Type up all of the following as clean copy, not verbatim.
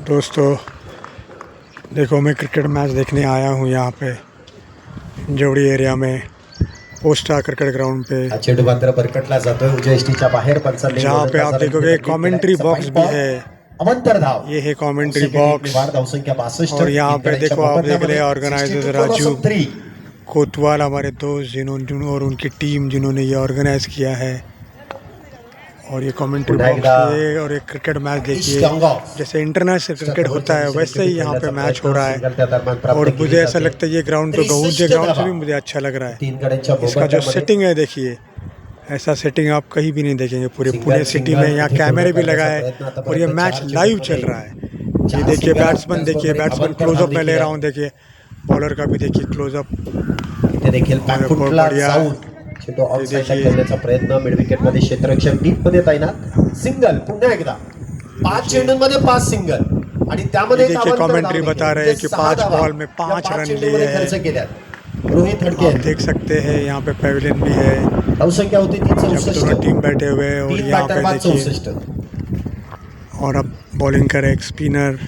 दोस्तों देखो, मैं क्रिकेट मैच देखने आया हूँ यहाँ पे जवड़ी एरिया में पोस्टा क्रिकेट ग्राउंड पे, चेंडू मात्र बरकटला जातोय उजव्या यष्टीच्या बाहेर पंचांनी जहाँ पे आप देखोगे कमेंट्री बॉक्स भी है। अवंतर धाव ये है कमेंट्री बॉक्स। धावसंख्या 62 और यहाँ पे देखो, आप देख रहे हैं ऑर्गेनाइजर राजू कोतवाल, हमारे दोस्त जिन्होंने और उनकी टीम जिन्होंने ये ऑर्गेनाइज किया है। और ये कमेंट्री बॉक्स है और एक क्रिकेट मैच देखिए, जैसे इंटरनेशनल क्रिकेट होता है वैसे ही यहाँ पे मैच हो रहा है। और मुझे ऐसा लगता है ये ग्राउंड तो गहुंजे ग्राउंड से भी मुझे अच्छा लग रहा है। इसका जो सेटिंग है देखिए, ऐसा सेटिंग आप कहीं भी नहीं देखेंगे पूरे पुणे सिटी में। यहाँ कैमरे भी लगा है और ये मैच लाइव चल रहा है। ये देखिए बैट्समैन, देखिए बैट्समैन क्लोजअप में ले रहा हूँ, देखिए बॉलर का भी देखिए क्लोजअप। बढ़िया चेंडू ऑफसाइडला खेळण्याचा प्रयत्न, मिड विकेट मध्ये क्षेत्ररक्षक डीप मध्ये तैनात, सिंगल पुन्हा एकदा 5 चेंडूंमध्ये 5 सिंगल आणि त्यामध्ये देखिए कमेंट्री बता रहे हैं कि 5 बॉल में 5 रन लिए हैं। रोहित हडके आप देख सकते हैं यहाँ पे पेविलियन भी है, धावसंख्या होती 364, टीम बैठे हुए हैं। और यहाँ पे देखिए, और अब बॉलिंग करे एक स्पिनर,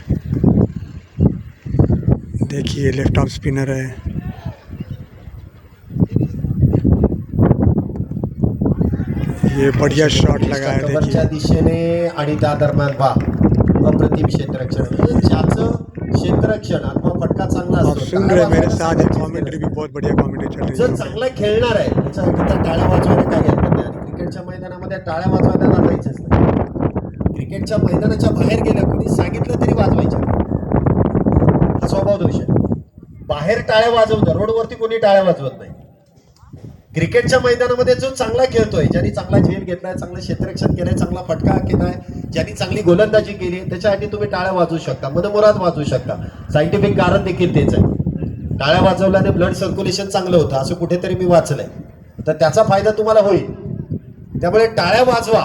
देखिए लेफ्ट आर्म स्पिनर है। ये बढ़िया शॉट लगा है देखिए, दिशेने आणि त्या दरम्यान अप्रतिम क्षेत्ररक्षण, ज्याचं क्षेत्ररक्षण अथवा फटका चांगला आप सुन रहे मेरे साथ, एक कमेंट्री भी बहुत बढ़िया कमेंट्री चल रही जर है। चांगला खेळणार आहे त्याच्यासाठी तर टाळ्या वाजवायला काही हरकत नाही, आणि क्रिकेटच्या मैदानामध्ये टाळ्या वाजवायला जायचंच नाही। क्रिकेटच्या मैदानाच्या बाहेर गेलं कोणी सांगितलं तरी वाजवायचं, हा स्वभाव दोष आहे। बाहेर टाळ्या वाजवतात, रोडवरती कोणी टाळ्या वाजवत नाही। क्रिकेटच्या मैदानामध्ये जो चांगला खेळतोय, ज्यांनी चांगला झेल घेतलाय, चांगलं क्षेत्ररक्षण केलंय, चांगला फटका केलाय, ज्यांनी चांगली गोलंदाजी केली, त्याच्यासाठी तुम्ही टाळ्या वाजवू शकता, मनमुराद वाजवू शकता। सायंटिफिक कारण देखील तेच आहे। टाळ्या वाजवल्याने ब्लड सर्क्युलेशन चांगलं होतं असं कुठेतरी मी वाचलंय, तर त्याचा फायदा तुम्हाला होईल। त्यामुळे टाळ्या वाजवा,